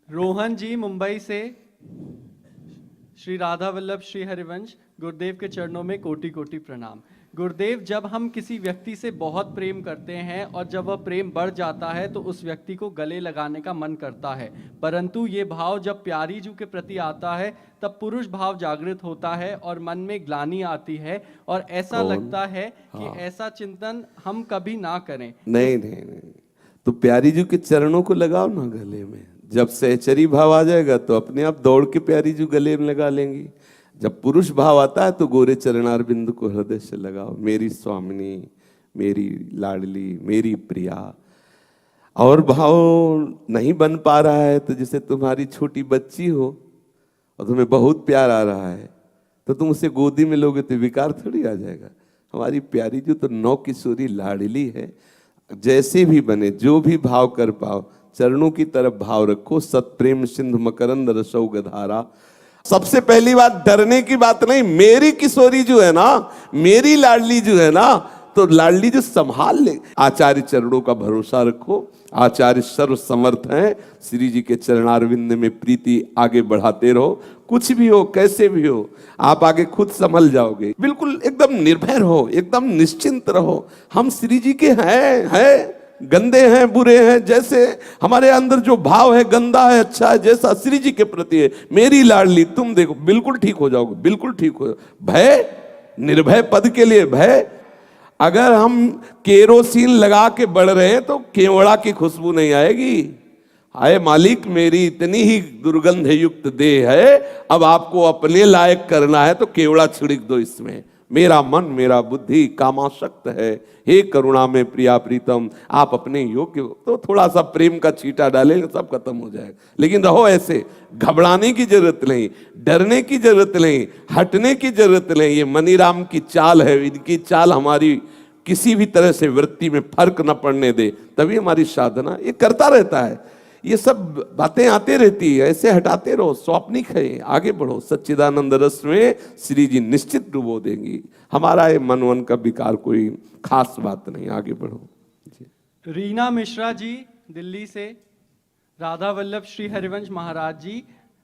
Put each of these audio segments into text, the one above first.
रोहन जी मुंबई से, श्री राधा वल्लभ श्री हरिवंश, गुरुदेव के चरणों में कोटि कोटि प्रणाम। गुरुदेव, जब हम किसी व्यक्ति से बहुत प्रेम करते हैं और जब वह प्रेम बढ़ जाता है तो उस व्यक्ति को गले लगाने का मन करता है, परंतु ये भाव जब प्यारी जू के प्रति आता है तब पुरुष भाव जागृत होता है और मन में ग्लानि आती है और ऐसा लगता है कि ऐसा चिंतन हम कभी ना करें। नहीं नहीं नहीं, तो प्यारी जी के चरणों को लगाओ ना गले में। जब सहचरी भाव आ जाएगा तो अपने आप दौड़ के प्यारी जी गले में लगा लेंगी। जब पुरुष भाव आता है तो गोरे चरणारविंद को हृदय से लगाओ, मेरी स्वामिनी, मेरी लाडली, मेरी प्रिया। और भाव नहीं बन पा रहा है तो जैसे तुम्हारी छोटी बच्ची हो और तुम्हें बहुत प्यार आ रहा है तो तुम उसे गोदी में लोगे तो विकार थोड़ी आ जाएगा। हमारी प्यारी जो तो नौ किशोरी लाडली है, जैसे भी बने, जो भी भाव कर पाओ, चरणों की तरफ भाव रखो। सतप्रेम सिंधु मकरंद रसौ गधारा। सबसे पहली बात, डरने की बात नहीं। मेरी किशोरी जो है ना, मेरी लाडली जो है ना, तो लाडली जो संभाल ले। आचार्य चरणों का भरोसा रखो, आचार्य सर्व समर्थ हैं। श्री जी के चरणारविंद में प्रीति आगे बढ़ाते रहो। कुछ भी हो, कैसे भी हो, आप आगे खुद संभल जाओगे। बिल्कुल एकदम निर्भय रहो, एकदम निश्चिंत रहो। हम श्री जी के हैं, गंदे हैं, बुरे हैं, जैसे हमारे अंदर जो भाव है, गंदा है, अच्छा है, जैसा श्री जी के प्रति है। मेरी लाडली, तुम देखो बिल्कुल ठीक हो जाओगे, बिल्कुल ठीक हो। भय, निर्भय पद के लिए भय। अगर हम केरोसिन लगा के बढ़ रहे हैं तो केवड़ा की खुशबू नहीं आएगी। आए मालिक, मेरी इतनी ही दुर्गंध युक्त देह है, अब आपको अपने लायक करना है तो केवड़ा छिड़क दो इसमें। मेरा मन, मेरा बुद्धि कामासक्त है, हे करुणा में प्रिया प्रीतम, आप अपने योग्य। तो थोड़ा सा प्रेम का छींटा डालेंगे, सब खत्म हो जाएगा। लेकिन रहो ऐसे, घबराने की जरूरत नहीं, डरने की जरूरत नहीं, हटने की जरूरत नहीं। ये मनीराम की चाल है, इनकी चाल हमारी किसी भी तरह से वृत्ति में फर्क न पड़ने दे, तभी हमारी साधना। ये करता रहता है, ये सब बातें आते रहती है, ऐसे हटाते रहो। स्वप्निक है, आगे बढ़ो। सच्चिदानंद रस में श्री जी निश्चित डुबो देंगी। हमारा ये मन वन का विकार कोई खास बात नहीं, आगे बढ़ो। रीना मिश्रा जी दिल्ली से, राधा वल्लभ श्री हरिवंश महाराज जी,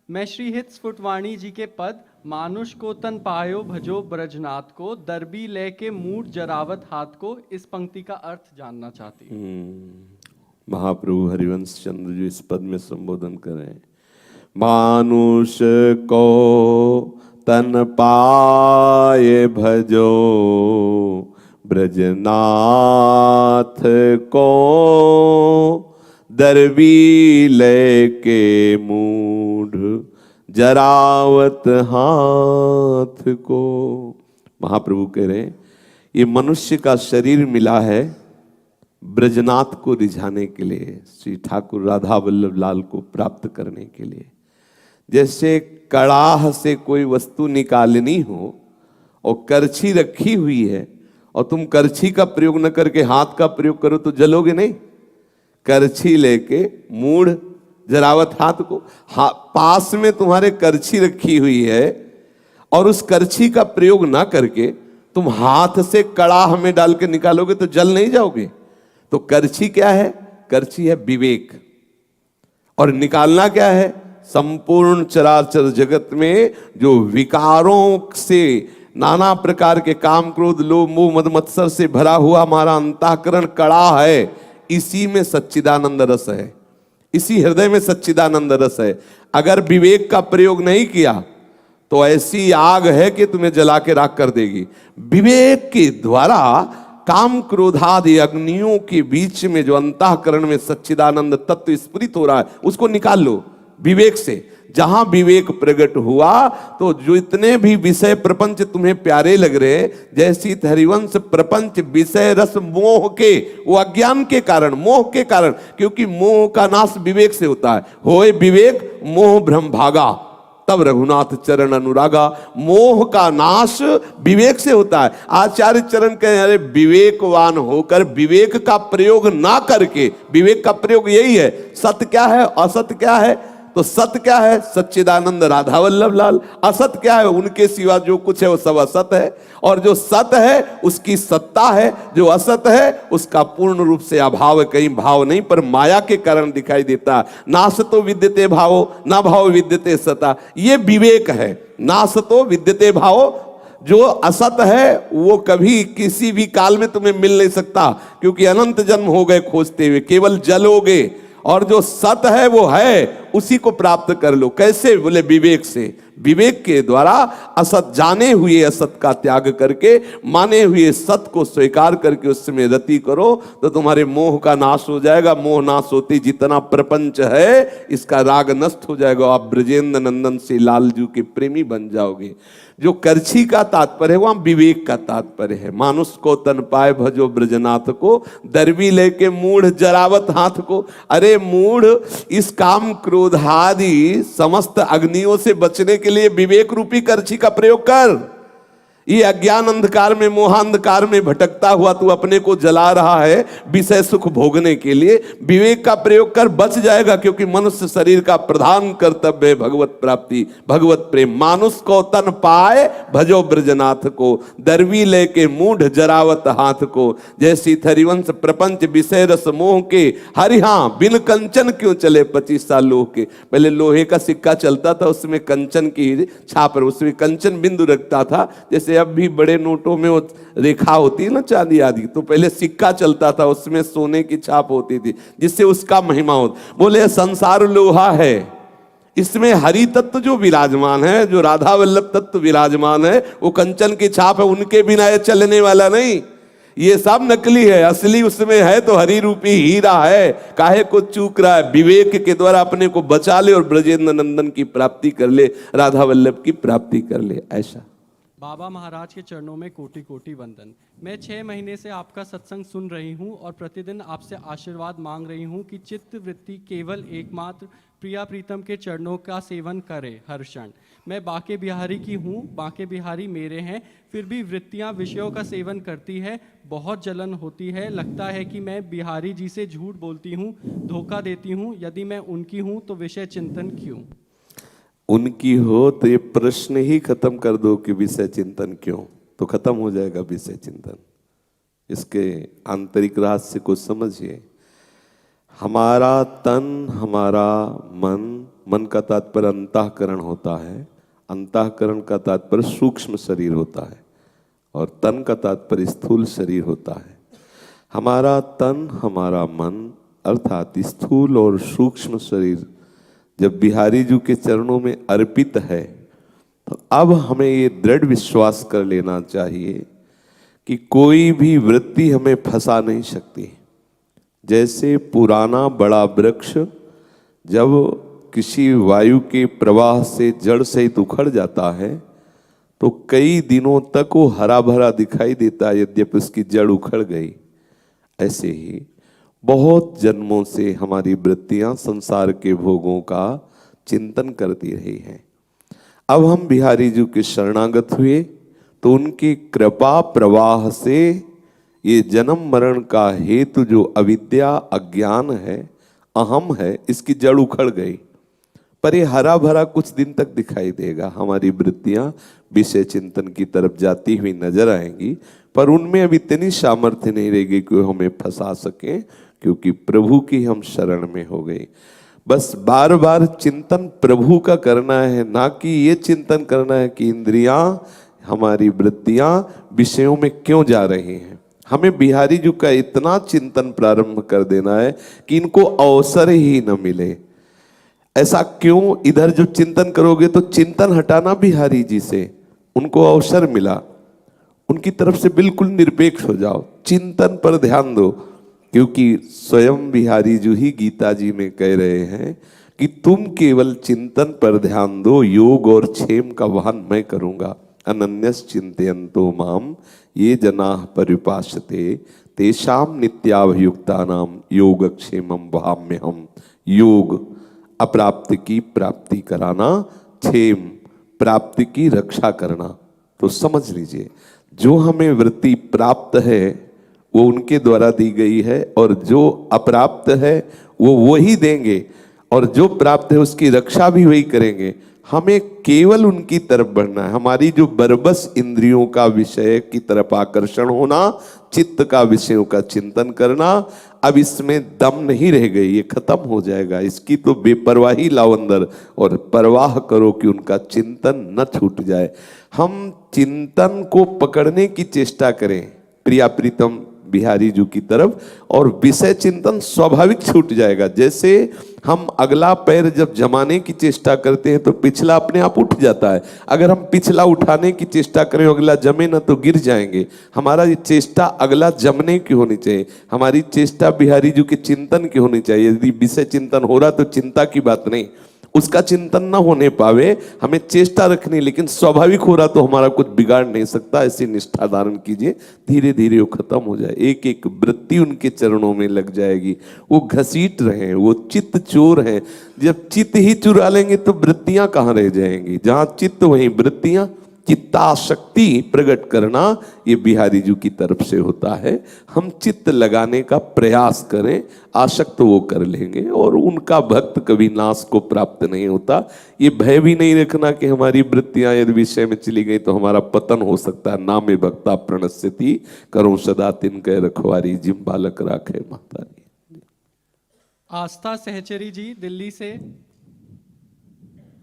मैं श्री हित स्फुटवाणी जी के पद मानुष को तन पायो भजो ब्रजनाथ को, दरबी ले के मूड जरावत हाथ को, इस पंक्ति का अर्थ जानना चाहती हूँ। महाप्रभु हरिवंश चंद्र जी इस पद में संबोधन करें। मानुष को तन पाए भजो ब्रजनाथ को, दरबी लेके मूढ़ जरावत हाथ को। महाप्रभु कह रहे हैं, ये मनुष्य का शरीर मिला है ब्रजनाथ को रिझाने के लिए, श्री ठाकुर राधा वल्लभ लाल को प्राप्त करने के लिए। जैसे कड़ाह से कोई वस्तु निकालनी हो और करछी रखी हुई है और तुम करछी का प्रयोग न करके हाथ का प्रयोग करो तो जलोगे नहीं। करछी लेके मूढ़ जरावत हाथ को, पास में तुम्हारे करछी रखी हुई है और उस करछी का प्रयोग ना करके तुम हाथ से कड़ाह में डाल के निकालोगे तो जल नहीं जाओगे। तो करछी क्या है? करछी है विवेक, और निकालना क्या है? संपूर्ण चराचर जगत में जो विकारों से, नाना प्रकार के काम क्रोध लोभ मोह मद मत्सर से भरा हुआ हमारा अंतःकरण कड़ा है, इसी में सच्चिदानंद रस है, इसी हृदय में सच्चिदानंद रस है। अगर विवेक का प्रयोग नहीं किया तो ऐसी आग है कि तुम्हें जला के राख कर देगी। विवेक के द्वारा काम क्रोधादि अग्नियों के बीच में जो अंतःकरण में सच्चिदानंद तत्व स्फुरित हो रहा है, उसको निकाल लो विवेक से। जहां विवेक प्रकट हुआ तो जो इतने भी विषय प्रपंच तुम्हें प्यारे लग रहे, जैसी हरिवंश प्रपंच विषय रस मोह के, वो अज्ञान के कारण, मोह के कारण, क्योंकि मोह का नाश विवेक से होता है। होए विवेक मोह भ्रम भागा, तब रघुनाथ चरण अनुरागा। मोह का नाश विवेक से होता है। आचार्य चरण कहे, अरे विवेकवान होकर विवेक का प्रयोग ना करके, विवेक का प्रयोग यही है, सत्य क्या है असत्य क्या है, तो सत्य क्या है? सच्चिदानंद राधा वल्लभ लाल। असत क्या है? उनके सिवा जो कुछ है वो सब असत है, और जो सत है उसकी सत्ता है, जो असत है उसका पूर्ण रूप से अभाव है, कहीं भाव नहीं, पर माया के कारण दिखाई देता। ना सतो विद्यते भावो, ना भाव विद्यते सता, ये विवेक है। ना सतो विद्यते भावो, जो असत है वो कभी किसी भी काल में तुम्हें मिल नहीं सकता, क्योंकि अनंत जन्म हो गए खोजते हुए, केवल जलोगे। और जो सत है वो है, उसी को प्राप्त कर लो। कैसे? बोले विवेक से। विवेक के द्वारा असत जाने हुए असत का त्याग करके माने हुए सत को स्वीकार करके उसमें रति करो, तो तुम्हारे मोह का नाश हो जाएगा। मोह नाश होते जितना प्रपंच है इसका राग नष्ट हो जाएगा। आप ब्रजेंद्र नंदन से लालजू के प्रेमी बन जाओगे। जो करछी का तात्पर्य है वहां विवेक का तात्पर्य है। मानुष को तन पाए भजो ब्रजनाथ को, दरबी लेके मूढ़ जरावत हाथ को। अरे मूढ़, इस काम क्रोध आदि समस्त अग्नियों से बचने के लिए विवेक रूपी करछी का प्रयोग कर। ये अज्ञान अंधकार में, मोहांधकार में भटकता हुआ तू अपने को जला रहा है विषय सुख भोगने के लिए। विवेक का प्रयोग कर, बच जाएगा। क्योंकि मनुष्य शरीर का प्रधान कर्तव्य है भगवत प्राप्ति, भगवत प्रेम। मानुष को तन पाए भजो ब्रजनाथ को, दरवी लेके मूढ़ जरावत हाथ को। जैसी थरिवंश प्रपंच विषय रस मोह के, हरिहा बिन कंचन क्यों चले 25 साल लोह के। पहले लोहे का सिक्का चलता था, उसमें कंचन की छाप, उसमें कंचन बिंदु रखता था। जैसे अब भी बड़े नोटों में वो रेखा होती है ना चांदी आदि, तो पहले सिक्का चलता था, उसमें सोने की छाप होती थी, जिससे उसका महिमा होता। बोले संसार लोहा है, इसमें हरि तत्व जो विराजमान है, जो राधा वल्लभ तत्व विराजमान है, वो कंचन की छाप है। उनके बिना ये चलने वाला नहीं, ये सब नकली है। असली उसमें है तो हरि रूपी हीरा है। काहे को चूक रहा है? विवेक के द्वारा अपने को बचा ले और ब्रजेंद्र नंदन की प्राप्ति कर ले, राधा वल्लभ की प्राप्ति कर ले। ऐसा बाबा महाराज के चरणों में कोटि कोटि वंदन। मैं 6 महीने से आपका सत्संग सुन रही हूँ और प्रतिदिन आपसे आशीर्वाद मांग रही हूँ कि चित्त वृत्ति केवल एकमात्र प्रिया प्रीतम के चरणों का सेवन करे हर क्षण। मैं बाके बिहारी की हूँ, बाके बिहारी मेरे हैं, फिर भी वृत्तियाँ विषयों का सेवन करती है। बहुत जलन होती है, लगता है कि मैं बिहारी जी से झूठ बोलती हूँ, धोखा देती हूँ। यदि मैं उनकी हूँ तो विषय चिंतन क्यों? उनकी हो तो ये प्रश्न ही खत्म कर दो कि विषय चिंतन क्यों, तो खत्म हो जाएगा विषय चिंतन। इसके आंतरिक रहस्य को समझिए। हमारा तन, हमारा मन, मन का तात्पर्य अंतःकरण होता है, अंतःकरण का तात्पर्य सूक्ष्म शरीर होता है, और तन का तात्पर्य स्थूल शरीर होता है। हमारा तन, हमारा मन अर्थात स्थूल और सूक्ष्म शरीर जब बिहारी जी के चरणों में अर्पित है, तो अब हमें ये दृढ़ विश्वास कर लेना चाहिए कि कोई भी वृत्ति हमें फंसा नहीं सकती। जैसे पुराना बड़ा वृक्ष जब किसी वायु के प्रवाह से जड़ सहित उखड़ जाता है, तो कई दिनों तक वो हरा भरा दिखाई देता है, यद्यपि उसकी जड़ उखड़ गई। ऐसे ही बहुत जन्मों से हमारी वृत्तियां संसार के भोगों का चिंतन करती रही हैं। अब हम बिहारी जी के शरणागत हुए तो उनकी कृपा प्रवाह से ये जन्म मरण का हेतु जो अविद्या, अज्ञान है, अहम है, इसकी जड़ उखड़ गई। पर ये हरा भरा कुछ दिन तक दिखाई देगा। हमारी वृत्तियां विषय चिंतन की तरफ जाती हुई नजर आएंगी, पर उनमें अब इतनी सामर्थ्य नहीं रहेगी कि वो हमें फंसा सके, क्योंकि प्रभु की हम शरण में हो गए। बस बार बार चिंतन प्रभु का करना है, ना कि ये चिंतन करना है कि इंद्रियां, हमारी वृत्तियां विषयों में क्यों जा रही हैं। हमें बिहारी जी का इतना चिंतन प्रारंभ कर देना है कि इनको अवसर ही न मिले। ऐसा क्यों? इधर जो चिंतन करोगे तो चिंतन हटाना बिहारी जी से, उनको अवसर मिला, उनकी तरफ से बिल्कुल निरपेक्ष हो जाओ, चिंतन पर ध्यान दो। क्योंकि स्वयं बिहारी जी ही गीता जी में कह रहे हैं कि तुम केवल चिंतन पर ध्यान दो, योग और क्षेम का वहन मैं करूंगा। अनन्यस चिंतयन्तो माम ये जनाः परिपाश्यते तेषाम नित्याभियुक्तानाम योगक्षेमं वहाम्यहम्। योग अप्राप्त की प्राप्ति कराना, क्षेम प्राप्ति की रक्षा करना। तो समझ लीजिए, जो हमें वृत्ति प्राप्त है वो उनके द्वारा दी गई है, और जो अप्राप्त है वो वही देंगे। और जो प्राप्त है उसकी रक्षा भी वही करेंगे। हमें केवल उनकी तरफ बढ़ना है। हमारी जो बरबस इंद्रियों का विषय की तरफ आकर्षण होना, चित्त का विषयों का चिंतन करना, अब इसमें दम नहीं रह गई, ये खत्म हो जाएगा। इसकी तो बेपरवाही लाओ अंदर और परवाह करो कि उनका चिंतन न छूट जाए। हम चिंतन को पकड़ने की चेष्टा करें प्रिया प्रीतम बिहारी जी की तरफ, और विषय चिंतन स्वाभाविक छूट जाएगा। जैसे हम अगला पैर जब जमाने की चेष्टा करते हैं तो पिछला अपने आप उठ जाता है। अगर हम पिछला उठाने की चेष्टा करें अगला जमे ना तो गिर जाएंगे। हमारा ये चेष्टा अगला जमने की होनी चाहिए, हमारी चेष्टा बिहारी जी के चिंतन की होनी चाहिए। यदि विषय चिंतन हो रहा तो चिंता की बात नहीं, उसका चिंतन ना होने पावे, हमें चेष्टा रखनी, लेकिन स्वाभाविक हो रहा तो हमारा कुछ बिगाड़ नहीं सकता। ऐसी निष्ठा धारण कीजिए, धीरे धीरे वो खत्म हो जाए। एक एक वृत्ति उनके चरणों में लग जाएगी। वो घसीट रहे हैं, वो चित्त चोर हैं। जब चित्त ही चुरा लेंगे तो वृत्तियां कहाँ रह जाएंगी? जहां चित्त वहीं वृत्तियां। चित्ताशक्ति प्रकट करना ये बिहारी जी की तरफ से होता है। हम चित्त लगाने का प्रयास करें, आसक्त वो कर लेंगे और उनका भक्त कभी नाश को प्राप्त नहीं होता। ये भय भी नहीं रखना कि हमारी वृत्तियां यदि विषय में चली गई तो हमारा पतन हो सकता है। नामे भक्ता प्रणश्यति, करो सदा तिनके रखवारी, जिम बालक राखे मातारी। आस्था सहचरी जी दिल्ली से।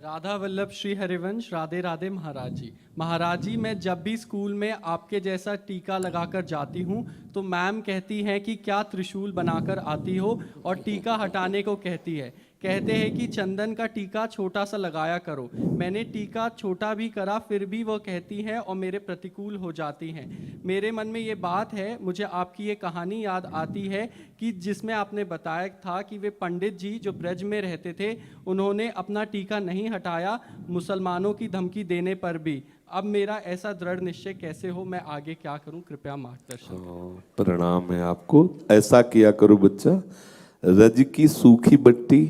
राधा वल्लभ श्री हरिवंश, राधे राधे महाराज जी। महाराज जी, मैं जब भी स्कूल में आपके जैसा टीका लगाकर जाती हूँ तो मैम कहती हैं कि क्या त्रिशूल बनाकर आती हो, और टीका हटाने को कहती है। कहते हैं कि चंदन का टीका छोटा सा लगाया करो। मैंने टीका छोटा भी करा, फिर भी वो कहती हैं और मेरे प्रतिकूल हो जाती हैं। मेरे मन में ये बात है, मुझे आपकी ये कहानी याद आती है कि जिसमें आपने बताया था कि वे पंडित जी जो ब्रज में रहते थे, उन्होंने अपना टीका नहीं हटाया मुसलमानों की धमकी देने पर भी। अब मेरा ऐसा दृढ़ निश्चय कैसे हो, मैं आगे क्या करूं, कृपया मार्गदर्शन। प्रणाम है आपको। ऐसा किया करो बच्चा, रज की सूखी बट्टी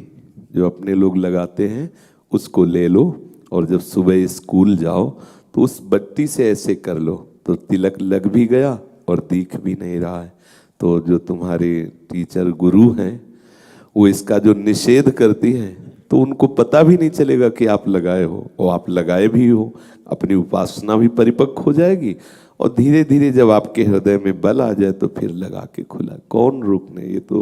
जो अपने लोग लगाते हैं उसको ले लो, और जब सुबह स्कूल जाओ तो उस बट्टी से ऐसे कर लो तो तिलक लग भी गया और दिख भी नहीं रहा है। तो जो तुम्हारे टीचर गुरु हैं वो इसका जो निषेध करती हैं तो उनको पता भी नहीं चलेगा कि आप लगाए हो, और आप लगाए भी हो। अपनी उपासना भी परिपक्व हो जाएगी, और धीरे धीरे जब आपके हृदय में बल आ जाए तो फिर लगा के खुला। कौन रोकने, ये तो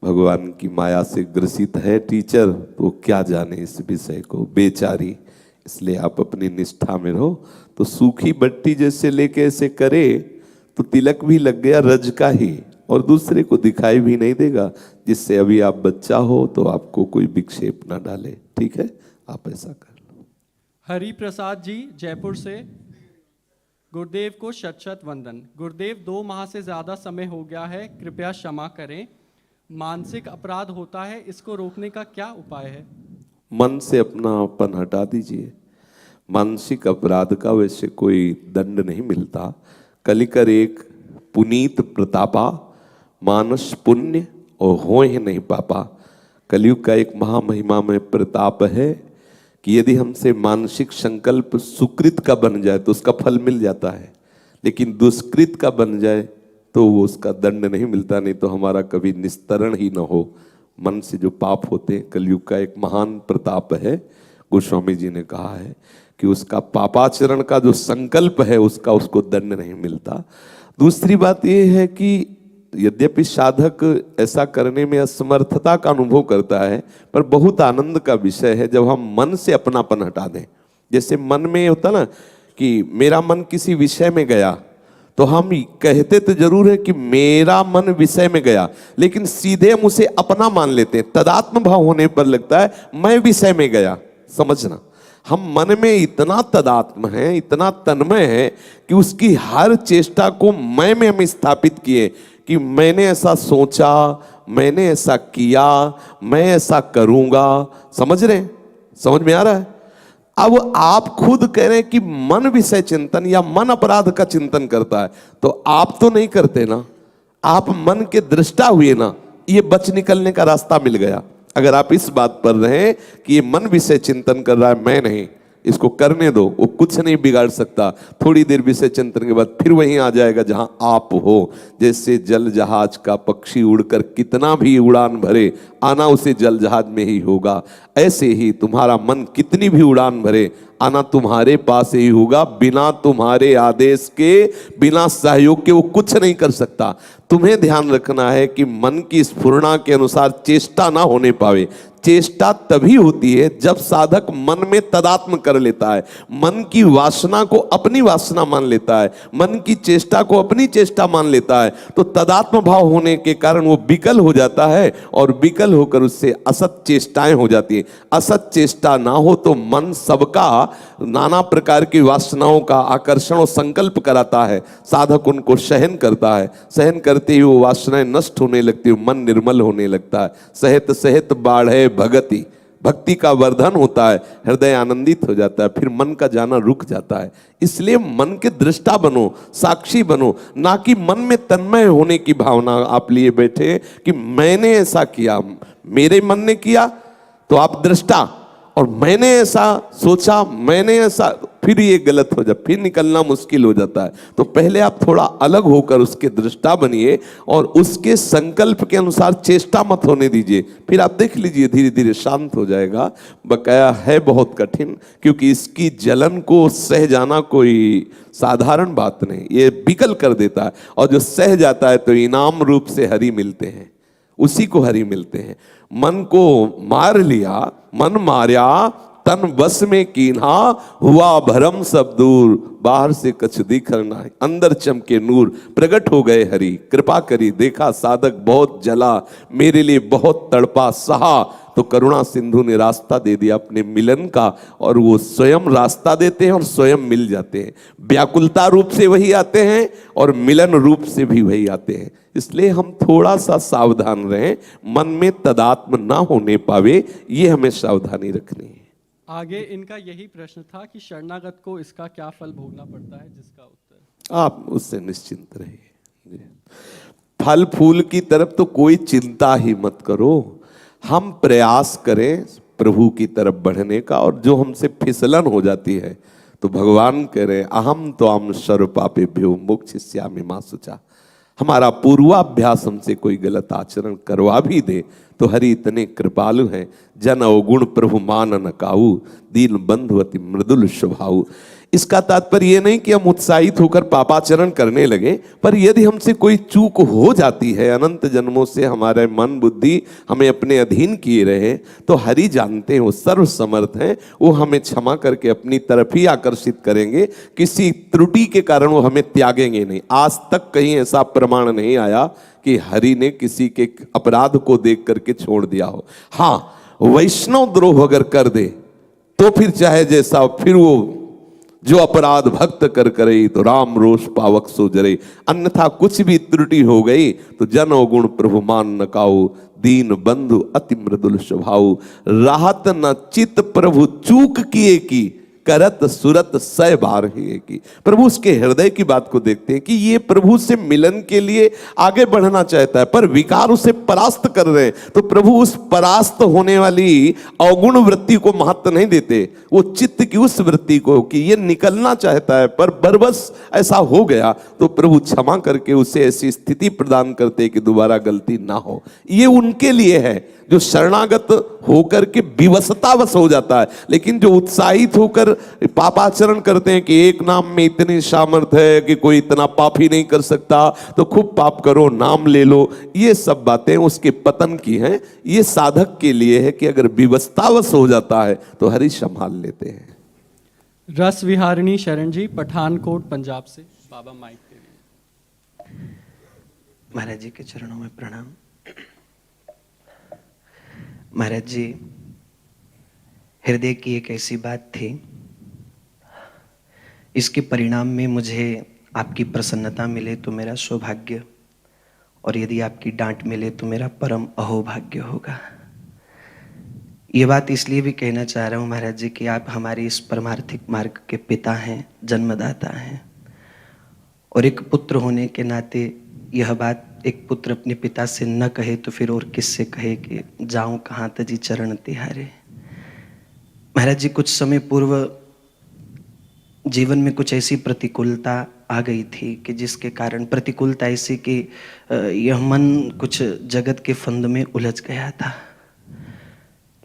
भगवान की माया से ग्रसित है टीचर, तो क्या जाने इस विषय को, बेचारी। इसलिए आप अपनी निष्ठा में रहो। तो सूखी बट्टी जैसे लेके ऐसे करे तो तिलक भी लग गया रज का ही, और दूसरे को दिखाई भी नहीं देगा, जिससे अभी आप बच्चा हो तो आपको कोई विक्षेप ना डाले। ठीक है, आप ऐसा कर लो। हरि प्रसाद जी जयपुर से। गुरुदेव को शत शत वंदन। गुरुदेव, 2 माह से ज़्यादा समय हो गया है, कृपया क्षमा करें। मानसिक अपराध होता है, इसको रोकने का क्या उपाय है? मन से अपनापन हटा दीजिए। मानसिक अपराध का वैसे कोई दंड नहीं मिलता। कलिकर एक पुनीत प्रतापा, मानस पुण्य और होए नहीं पापा। कलयुग का एक महामहिमा में प्रताप है कि यदि हमसे मानसिक संकल्प सुकृत का बन जाए तो उसका फल मिल जाता है, लेकिन दुष्कृत का बन जाए तो वो उसका दंड नहीं मिलता। नहीं तो हमारा कभी निस्तरण ही न हो। मन से जो पाप होते हैं, कलयुग का एक महान प्रताप है। गोस्वामी जी ने कहा है कि उसका पापाचरण का जो संकल्प है उसका उसको दंड नहीं मिलता। दूसरी बात यह है कि यद्यपि साधक ऐसा करने में असमर्थता का अनुभव करता है, पर बहुत आनंद का विषय है जब हम मन से अपनापन हटा दें। जैसे मन में होता ना कि मेरा मन किसी विषय में गया, तो हम कहते तो जरूर है कि मेरा मन विषय में गया, लेकिन सीधे हम उसे अपना मान लेते हैं। तदात्म भाव होने पर लगता है मैं विषय में गया। समझना, हम मन में इतना तदात्म है, इतना तन्मय है कि उसकी हर चेष्टा को मैं में हम स्थापित किए कि मैंने ऐसा सोचा, मैंने ऐसा किया, मैं ऐसा करूंगा। समझ रहे हैं? समझ में आ रहा है? अब आप खुद कह रहे हैं कि मन विषय चिंतन या मन अपराध का चिंतन करता है, तो आप तो नहीं करते ना, आप मन के दृष्टा हुए ना। ये बच निकलने का रास्ता मिल गया। अगर आप इस बात पर रहे कि ये मन विषय चिंतन कर रहा है, मैं नहीं, इसको करने दो, वो कुछ नहीं बिगाड़ सकता। थोड़ी देर विषय चिंतन के बाद फिर वहीं आ जाएगा जहां आप हो। जैसे जल जहाज का पक्षी उड़कर कितना भी उड़ान भरे, आना उसे जल जहाज में ही होगा। ऐसे ही तुम्हारा मन कितनी भी उड़ान भरे, आना तुम्हारे पास ही होगा। बिना तुम्हारे आदेश के, बिना सहयोग के वो कुछ नहीं कर सकता। तुम्हें ध्यान रखना है कि मन की स्फुरना के अनुसार चेष्टा ना होने पावे। चेष्टा तभी होती है जब साधक मन में तदात्म कर लेता है, मन की वासना को अपनी वासना मान लेता है, मन की चेष्टा को अपनी चेष्टा मान लेता है। तो तदात्म भाव होने के कारण वो विकल हो जाता है और विकल होकर उससे असत चेष्टाएं हो जाती है। असत चेष्टा ना हो तो मन सबका नाना प्रकार की वासनाओं का आकर्षण और संकल्प कराता है, साधक उनको सहन करता है। सहन करते ही वो वासनाएं नष्ट होने लगती है, मन निर्मल होने लगता है। सहत सहत बाढ़े भगति, भक्ति का वर्धन होता है, हृदय आनंदित हो जाता है, फिर मन का जाना रुक जाता है। इसलिए मन के दृष्टा बनो, साक्षी बनो, ना कि मन में तन्मय होने की भावना आप लिए बैठे कि मैंने ऐसा किया, मेरे मन ने किया तो आप दृष्टा, और मैंने ऐसा सोचा, मैंने ऐसा, फिर ये गलत हो जाए, फिर निकलना मुश्किल हो जाता है। तो पहले आप थोड़ा अलग होकर उसके दृष्टा बनिए और उसके संकल्प के अनुसार चेष्टा मत होने दीजिए। फिर आप देख लीजिए धीरे धीरे शांत हो जाएगा। बकाया है बहुत कठिन, क्योंकि इसकी जलन को सह जाना कोई साधारण बात नहीं, ये विकल कर देता है। और जो सह जाता है तो इनाम रूप से हरि मिलते हैं, उसी को हरि मिलते हैं। मन को मार लिया, मन मार्या तन बस में कीन्हा, हुआ भरम सब दूर, बाहर से कछ दिखर ना, अंदर चमके नूर, प्रकट हो गए हरि, कृपा करी, देखा साधक बहुत जला, मेरे लिए बहुत तड़पा, सहा तो करुणा सिंधु ने रास्ता दे दिया अपने मिलन का। और वो स्वयं रास्ता देते हैं और स्वयं मिल जाते हैं। व्याकुलता रूप से वही आते हैं और मिलन रूप से भी वही आते हैं। इसलिए हम थोड़ा सा सावधान रहें, मन में तदात्म ना होने पावे, ये हमें सावधानी रखनी है। आगे इनका यही प्रश्न था कि शरणागत को इसका क्या फल भोगना पड़ता है, जिसका उत्तर आप उससे निश्चिंत रहिए। फल फूल की तरफ तो कोई चिंता ही मत करो। हम प्रयास करें प्रभु की तरफ बढ़ने का, और जो हमसे फिसलन हो जाती है तो भगवान कह रहे अहम तो आम सर्व पापेभ्यो मोक्षयिष्यामि मा शुचा। हमारा पूर्वाभ्यास हमसे कोई गलत आचरण करवा भी दे तो हरि इतने कृपालु हैं। जन अवगुण प्रभु मान न काऊ, दीन बंधु अति मृदुल स्वभाव। इसका तात्पर्य ये नहीं कि हम उत्साहित होकर पापाचरण करने लगे, पर यदि हमसे कोई चूक हो जाती है, अनंत जन्मों से हमारे मन बुद्धि हमें अपने अधीन किए रहे, तो हरि जानते हैं, वो सर्व समर्थ हैं, वो हमें क्षमा करके अपनी तरफ ही आकर्षित करेंगे। किसी त्रुटि के कारण वो हमें त्यागेंगे नहीं। आज तक कहीं ऐसा प्रमाण नहीं आया कि हरि ने किसी के अपराध को देख करके छोड़ दिया हो। हाँ, वैष्णव द्रोह अगर कर दे तो फिर चाहे जैसा, फिर वो जो अपराध भक्त कर करे तो राम रोष पावक सो जरे। अन्यथा कुछ भी त्रुटि हो गई तो जन अवगुण प्रभु मान न काऊ, दीन बंधु अति मृदुल स्वभाव। राहत न चित प्रभु चूक किए की, करत सुरत सय बार ही की। प्रभु उसके हृदय की बात को देखते हैं कि ये प्रभु से मिलन के लिए आगे बढ़ना चाहता है, पर विकार उसे परास्त कर रहे हैं। तो प्रभु उस परास्त होने वाली अवगुण वृत्ति को महत्व नहीं देते, वो चित्त की उस वृत्ति को कि ये निकलना चाहता है पर बरबस ऐसा हो गया, तो प्रभु क्षमा करके उसे ऐसी स्थिति प्रदान करते कि दोबारा गलती ना हो। ये उनके लिए है जो शरणागत होकर के विवशतावश हो जाता है। लेकिन जो उत्साहित होकर पापाचरण करते हैं कि एक नाम में इतनी सामर्थ है कि कोई इतना पाप ही नहीं कर सकता, तो खूब पाप करो, नाम ले लो, ये सब बातें उसके पतन की हैं। ये साधक के लिए है कि अगर विवशतावश हो जाता है तो हरि संभाल लेते हैं। रस विहारिणी शरण जी, पठानकोट पंजाब से। बाबा माइक के लिए। महाराज जी के चरणों में प्रणाम। महाराज जी, हृदय की एक ऐसी बात थी, इसके परिणाम में मुझे आपकी प्रसन्नता मिले तो मेरा सौभाग्य, और यदि आपकी डांट मिले तो मेरा परम अहोभाग्य होगा। ये बात इसलिए भी कहना चाह रहा हूँ महाराज जी कि आप हमारी इस परमार्थिक मार्ग के पिता हैं, जन्मदाता हैं, और एक पुत्र होने के नाते यह बात एक पुत्र अपने पिता से न कहे तो फिर और किससे कहे कि जाऊं कहाँ तजी चरण तिहारे। महाराज जी, कुछ समय पूर्व जीवन में कुछ ऐसी प्रतिकूलता आ गई थी कि जिसके कारण प्रतिकूलता ऐसी कि यह मन कुछ जगत के फंद में उलझ गया था।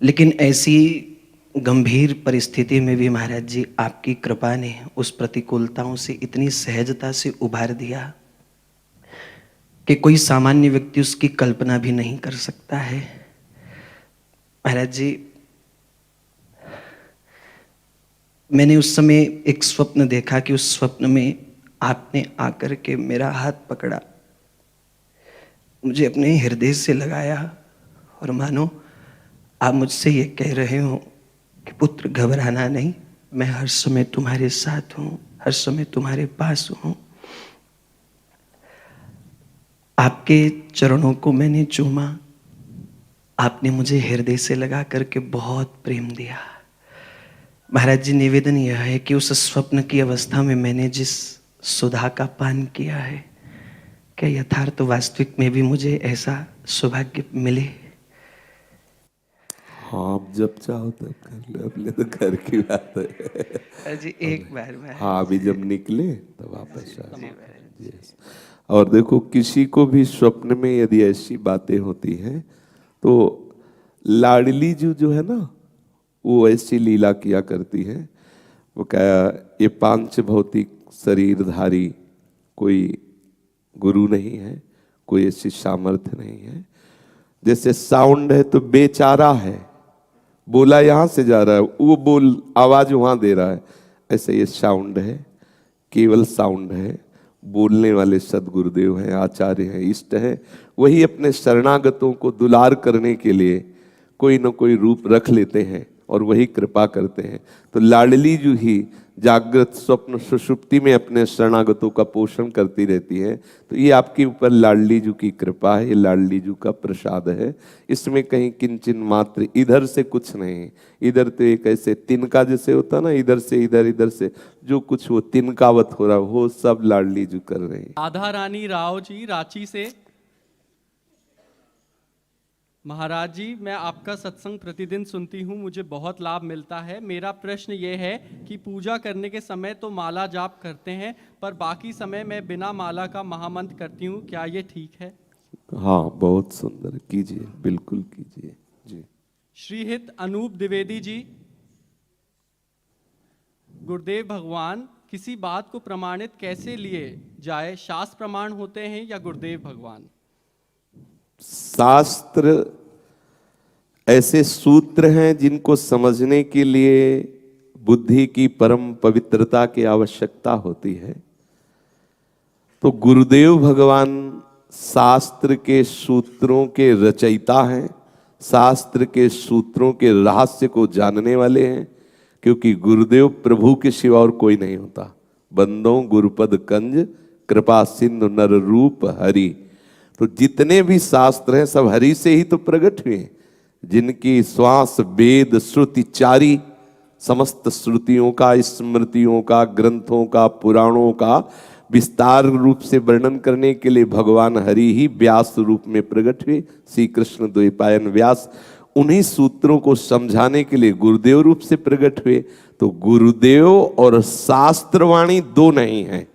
लेकिन ऐसी गंभीर परिस्थिति में भी महाराज जी आपकी कृपा ने उस प्रतिकूलताओं से इतनी सहजता से उबार दिया कि कोई सामान्य व्यक्ति उसकी कल्पना भी नहीं कर सकता है। महाराज जी, मैंने उस समय एक स्वप्न देखा कि उस स्वप्न में आपने आकर के मेरा हाथ पकड़ा, मुझे अपने हृदय से लगाया और मानो आप मुझसे ये कह रहे हो कि पुत्र घबराना नहीं, मैं हर समय तुम्हारे साथ हूं, हर समय तुम्हारे पास हूं। आपके चरणों को मैंने चूमा, आपने मुझे हृदय से लगा करके बहुत प्रेम दिया। महाराज जी, निवेदन यह है कि उस स्वप्न की अवस्था में मैंने जिस सुधा का पान किया है, क्या यथार्थ वास्तविक में भी मुझे ऐसा सौभाग्य मिले? हाँ, आप जब चाहो तब कर लो, अपने तो घर की बात है। जी एक बार मैं, हाँ, अभी जब निकले तब वापस आ जाए। Yes। और देखो, किसी को भी स्वप्न में यदि ऐसी बातें होती हैं तो लाडली जो है ना, वो ऐसी लीला किया करती है। वो क्या, ये पांच भौतिक शरीरधारी कोई गुरु नहीं है, कोई ऐसी सामर्थ्य नहीं है। जैसे साउंड है तो बेचारा है, बोला यहाँ से जा रहा है, वो बोल आवाज वहां दे रहा है। ऐसे ये साउंड है, केवल साउंड है। बोलने वाले सदगुरुदेव हैं, आचार्य हैं, इष्ट हैं। वही अपने शरणागतों को दुलार करने के लिए कोई न कोई रूप रख लेते हैं और वही कृपा करते हैं। तो लाडली जो ही जागृत स्वप्न सुषुप्ति में अपने शरणागतों का पोषण करती रहती है। तो ये आपके ऊपर लाडली जी की कृपा है, ये लाडली जी का प्रसाद है। इसमें कहीं किंचन मात्र इधर से कुछ नहीं। इधर तो एक ऐसे तिनका जैसे होता ना, इधर से इधर, इधर से जो कुछ वो तिनकावत हो रहा, वो सब लाडली जी कर रहे हैं। राधा रानी राव जी रांची से। महाराज जी, मैं आपका सत्संग प्रतिदिन सुनती हूँ, मुझे बहुत लाभ मिलता है। मेरा प्रश्न ये है कि पूजा करने के समय तो माला जाप करते हैं, पर बाकी समय मैं बिना माला का महामंत्र करती हूँ, क्या ये ठीक है? हाँ, बहुत सुंदर, कीजिए, बिल्कुल कीजिए जी। श्रीहित अनूप द्विवेदी जी, गुरुदेव भगवान किसी बात को प्रमाणित कैसे लिए जाए, शास्त्र प्रमाण होते हैं या गुरुदेव भगवान? शास्त्र ऐसे सूत्र हैं जिनको समझने के लिए बुद्धि की परम पवित्रता की आवश्यकता होती है। तो गुरुदेव भगवान शास्त्र के सूत्रों के रचयिता हैं, शास्त्र के सूत्रों के रहस्य को जानने वाले हैं। क्योंकि गुरुदेव प्रभु के सिवा और कोई नहीं होता। बंदों गुरुपद कंज, कृपा सिंधु नर रूप हरि। तो जितने भी शास्त्र हैं सब हरि से ही तो प्रकट हुए, जिनकी श्वास वेद श्रुति चारी, समस्त श्रुतियों का, स्मृतियों का, ग्रंथों का, पुराणों का विस्तार रूप से वर्णन करने के लिए भगवान हरि ही व्यास रूप में प्रकट हुए। श्री कृष्ण द्वैपायन व्यास उन्हीं सूत्रों को समझाने के लिए गुरुदेव रूप से प्रकट हुए। तो गुरुदेव और शास्त्रवाणी दो नहीं है,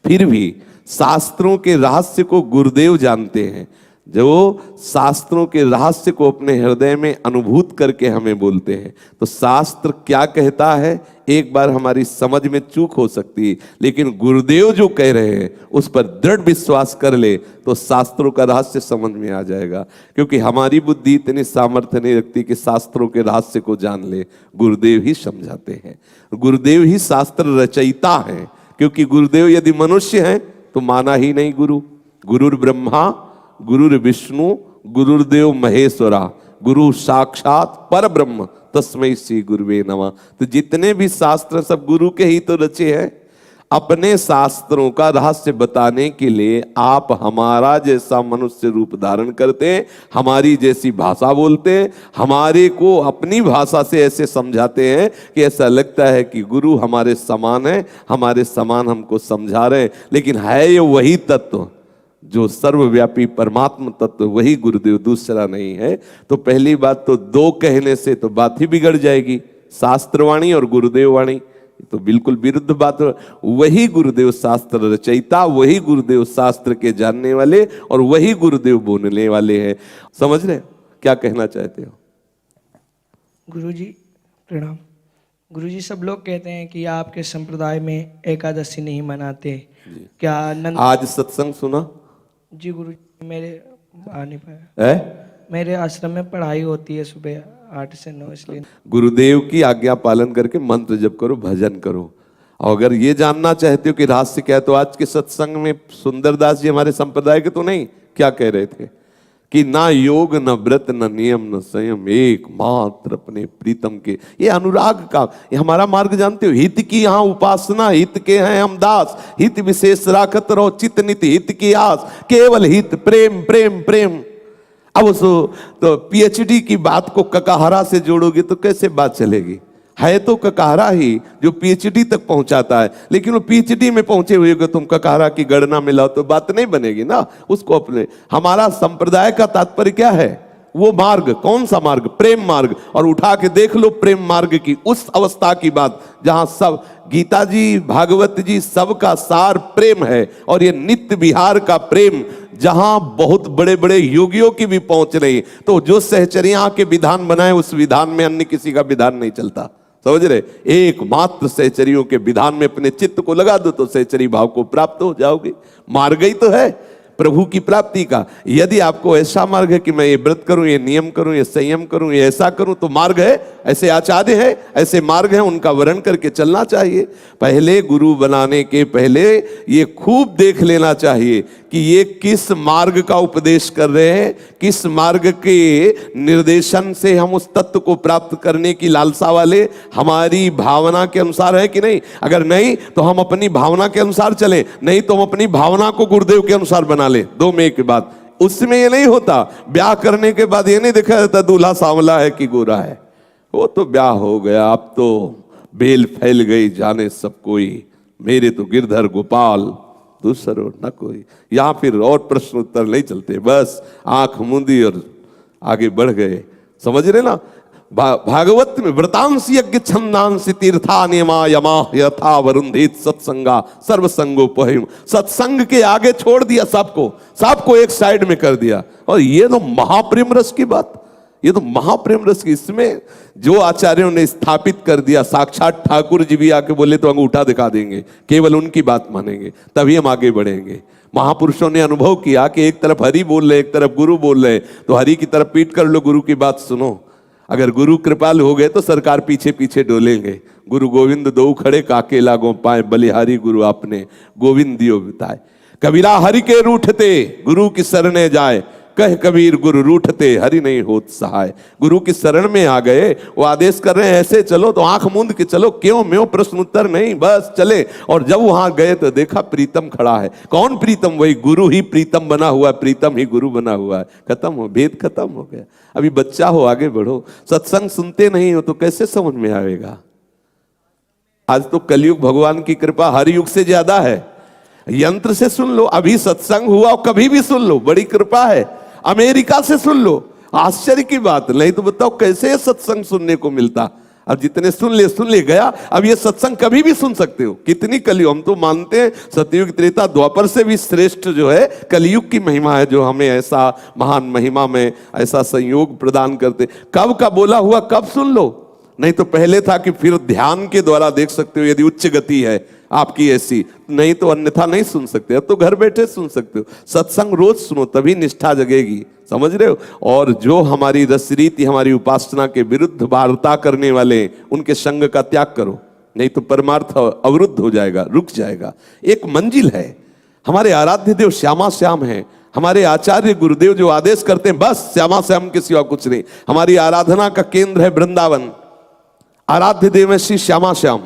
फिर भी शास्त्रों के रहस्य को गुरुदेव जानते हैं, जो शास्त्रों के रहस्य को अपने हृदय में अनुभूत करके हमें बोलते हैं। तो शास्त्र क्या कहता है, एक बार हमारी समझ में चूक हो सकती है, लेकिन गुरुदेव जो कह रहे हैं उस पर दृढ़ विश्वास कर ले तो शास्त्रों का रहस्य समझ में आ जाएगा। क्योंकि हमारी बुद्धि इतनी सामर्थ्य नहीं रखती कि शास्त्रों के रहस्य को जान ले। गुरुदेव ही समझाते हैं, गुरुदेव ही शास्त्र रचयिता हैं। क्योंकि गुरुदेव यदि मनुष्य हैं तो माना ही नहीं गुरु। गुरुर ब्रह्मा गुरुर विष्णु गुरुर्देव महेश्वरा, गुरु साक्षात पर ब्रह्म तस्मै श्री गुरुवे नमः। तो जितने भी शास्त्र सब गुरु के ही तो रचे हैं। अपने शास्त्रों का रहस्य बताने के लिए आप हमारा जैसा मनुष्य रूप धारण करते हैं, हमारी जैसी भाषा बोलते हैं, हमारे को अपनी भाषा से ऐसे समझाते हैं कि ऐसा लगता है कि गुरु हमारे समान है, हमारे समान हमको समझा रहे हैं। लेकिन है ये वही तत्व जो सर्वव्यापी परमात्मा तत्व, वही गुरुदेव, दूसरा नहीं है। तो पहली बात तो दो कहने से तो बात ही बिगड़ जाएगी, शास्त्रवाणी और गुरुदेव वाणी। तो बिल्कुल विरुद्ध बात है। वही गुरुदेव शास्त्र रचयिता, वही गुरुदेव शास्त्र के जानने वाले और वही गुरुदेव बोलने वाले हैं। समझ रहे क्या कहना चाहते हो? गुरुजी प्रणाम। गुरुजी, सब लोग कहते हैं कि आपके संप्रदाय में एकादशी नहीं मनाते, क्या नंद? आज सत्संग सुना? जी गुरुजी, मेरे आ नहीं पाया। है मेरे आश्रम में पढ़ाई होती है सुबह 8 से 9, इसलिए। गुरुदेव की आज्ञा पालन करके मंत्र जप करो, भजन करो। और अगर ये जानना चाहते हो कि रहस्य क्या है, तो आज के सत्संग में सुंदरदास जी हमारे संप्रदाय के तो नहीं, क्या कह रहे थे कि ना योग न व्रत न नियम न संयम, एक मात्र अपने प्रीतम के। ये अनुराग का, ये हमारा मार्ग जानते हो। हित की यहाँ उपासना, हित के हैं हम दास, हित विशेष राखत रहो चित्त नित हित की आस, केवल हित प्रेम प्रेम प्रेम। अब उस तो पीएचडी की बात को ककाहरा से जोड़ोगे तो कैसे बात चलेगी? है तो ककाहरा ही जो पीएचडी तक पहुंचाता है, लेकिन वो पीएचडी में पहुंचे हुए को तुम ककाहरा की गणना में लाओ तो बात नहीं बनेगी ना। उसको अपने, हमारा संप्रदाय का तात्पर्य क्या है? वो मार्ग, कौन सा मार्ग? प्रेम मार्ग। और उठा के देख लो प्रेम मार्ग की उस अवस्था की बात जहां सब, गीता जी भागवत जी सबका सार प्रेम है। और ये नित्य विहार का प्रेम जहां बहुत बड़े बड़े योगियों की भी पहुंच नहीं। तो जो सहचर्या के विधान बनाए उस विधान में अन्य किसी का विधान नहीं चलता। समझ रहे? एकमात्र सहचरियों के विधान में अपने चित्त को लगा दो तो सहचरी भाव को प्राप्त हो जाओगे। मार्ग ही तो है प्रभु की प्राप्ति का। यदि आपको ऐसा मार्ग है कि मैं ये व्रत करूं, ये नियम करूं, ये संयम करूं, ये ऐसा करूं, तो मार्ग है, ऐसे आचार्य है, ऐसे मार्ग है, उनका वर्ण करके चलना चाहिए। पहले गुरु बनाने के पहले ये खूब देख लेना चाहिए कि ये किस मार्ग का उपदेश कर रहे हैं, किस मार्ग के निर्देशन से हम उस तत्व को प्राप्त करने की लालसा वाले, हमारी भावना के अनुसार है कि नहीं। अगर नहीं तो हम अपनी भावना के अनुसार चलें, नहीं तो हम अपनी भावना को गुरुदेव के अनुसार बना ले। दो में एक बात। उसमें ये नहीं होता ब्याह करने के बाद ये नहीं देखा जाता दूल्हा सांवला है कि गोरा है। वो तो ब्याह हो गया, अब तो बेल फैल गई, जाने सब कोई, मेरे तो गिरधर गोपाल दूसरो न कोई। यहां फिर और प्रश्न उत्तर नहीं चलते, बस आंख मूंदी और आगे बढ़ गए। समझ रहे ना? भागवत में व्रतांश यज्ञ छंदांश तीर्था नियमा यमा यथा वरुंधित सत्संगा सर्वसंगोपहिम। सत्संग के आगे छोड़ दिया सबको, सबको एक साइड में कर दिया। और ये तो महाप्रेम रस की बात, ये तो महाप्रेम रस की। इसमें जो आचार्यों ने स्थापित कर दिया, साक्षात ठाकुर जी भी आके बोले तो अंगूठा दिखा देंगे, केवल उनकी बात मानेंगे, तभी हम आगे बढ़ेंगे। महापुरुषों ने अनुभव किया कि एक तरफ हरि बोल रहे, एक तरफ गुरु बोल रहे, तो हरि की तरफ पीट कर लो, गुरु की बात सुनो। अगर गुरु कृपालु हो गए तो सरकार पीछे पीछे डोलेंगे। गुरु गोविंद दो खड़े काके लागो पाए, बलिहारी गुरु आपने गोविंद दियो बिताए। कबीरा हरि के रूठते गुरु की शरणे जाए, कह कबीर गुरु रूठते हरि नहीं होत सहाय। गुरु की शरण में आ गए, वो आदेश कर रहे हैं ऐसे चलो, तो आंख मूंद के चलो, क्यों म्यों प्रश्न उत्तर नहीं, बस चले। और जब वहां गए तो देखा प्रीतम खड़ा है। कौन प्रीतम? वही गुरु ही प्रीतम बना हुआ है, प्रीतम ही गुरु बना हुआ है। खत्म हो, भेद खत्म हो गया। अभी बच्चा हो, आगे बढ़ो। सत्संग सुनते नहीं हो तो कैसे समझ में आएगा? आज तो कलयुग भगवान की कृपा हर युग से ज्यादा है। यंत्र से सुन लो, अभी सत्संग हुआ और कभी भी सुन लो, बड़ी कृपा है। अमेरिका से सुन लो, आश्चर्य की बात। नहीं तो बताओ कैसे सत्संग सुनने को मिलता। अब जितने सुन ले गया। अब ये सत्संग कभी भी सुन सकते हो। कितनी कलयुग, हम तो मानते हैं सतयुग त्रेता द्वापर से भी श्रेष्ठ जो है कलयुग की महिमा है, जो हमें ऐसा महान महिमा में ऐसा संयोग प्रदान करते। कब का बोला हुआ कब सुन लो। नहीं तो पहले था कि फिर ध्यान के द्वारा देख सकते हो, यदि उच्च गति है आपकी ऐसी, नहीं तो अन्यथा नहीं सुन सकते। अब तो घर बैठे सुन सकते हो। सत्संग रोज सुनो, तभी निष्ठा जगेगी। समझ रहे हो? और जो हमारी रसरीति, हमारी उपासना के विरुद्ध वार्ता करने वाले, उनके संग का त्याग करो, नहीं तो परमार्थ अवरुद्ध हो जाएगा, रुक जाएगा। एक मंजिल है, हमारे आराध्य देव श्यामा श्याम है। हमारे आचार्य गुरुदेव जो आदेश करते हैं, बस श्यामा श्याम के सिवा कुछ नहीं। हमारी आराधना का केंद्र है वृंदावन। आराध्य देव है श्री श्यामा श्याम।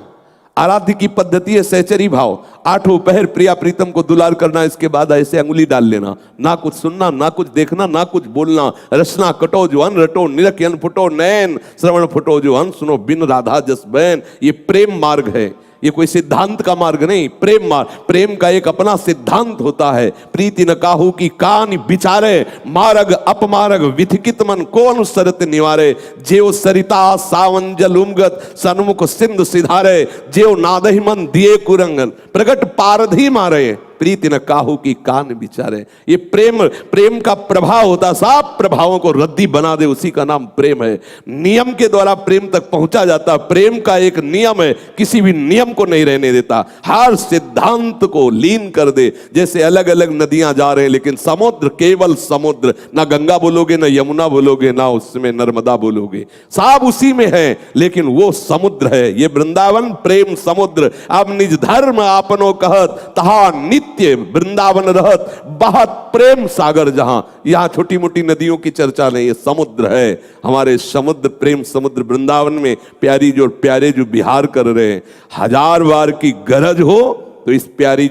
आराध्य की पद्धति है सहचरी भाव। आठों पहर प्रिया प्रीतम को दुलार करना, इसके बाद ऐसे अंगुली डाल लेना, ना कुछ सुनना, ना कुछ देखना, ना कुछ बोलना। रसना कटो जो अन रटो, निरखयन फुटो नैन, श्रवण फुटो जो अन सुनो, बिन राधा जस बैन। ये प्रेम मार्ग है। ये कोई सिद्धांत का मार्ग नहीं, प्रेम मार्ग। प्रेम का एक अपना सिद्धांत होता है। प्रीति न काहू की कान विचारे, मार्ग अपमार्ग विथिकित मन को अनुसरत निवारे। जेव सरिता सावन जल उमगत, सन्मुख सिंधु सिधारे। जेव नादहि मन दिए कुरंगन, प्रगट पारधी मारे। प्रीति न काहू की कान विचारे। ये प्रेम का प्रभाव होता, सब प्रभावों को रद्दी बना दे, उसी का नाम प्रेम है। नियम के द्वारा प्रेम तक पहुंचा जाता। प्रेम का एक नियम है, किसी भी नियम को नहीं रहने देता, हर सिद्धांत को लीन कर दे। जैसे अलग अलग नदियां जा रहे हैं, लेकिन समुद्र केवल समुद्र, ना गंगा बोलोगे, ना यमुना बोलोगे, ना उसमें नर्मदा बोलोगे, सब उसी में है, लेकिन वो समुद्र है। ये वृंदावन प्रेम समुद्र। अब निज धर्म आपनो कहत, तहा नित्य वृंदावन रहत, बहत प्रेम सागर जहां। यहां छोटी मोटी नदियों की चर्चा नहीं, ये समुद्र है। हमारे समुद्र, प्रेम समुद्र वृंदावन में प्यारी जो प्यारे जो विहार कर रहे हैं। हजार बार की गरज हो तो इस प्यारे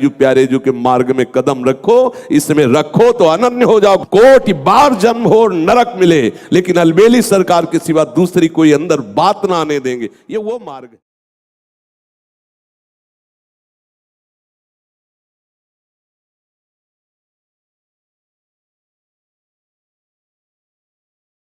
जो के मार्ग में कदम रखो, इसमें रखो तो अनन्य हो जाओ। कोटि बार जन्म हो नरक मिले, लेकिन अलबेली सरकार के सिवा दूसरी कोई अंदर बात ना आने देंगे। ये वो मार्ग है।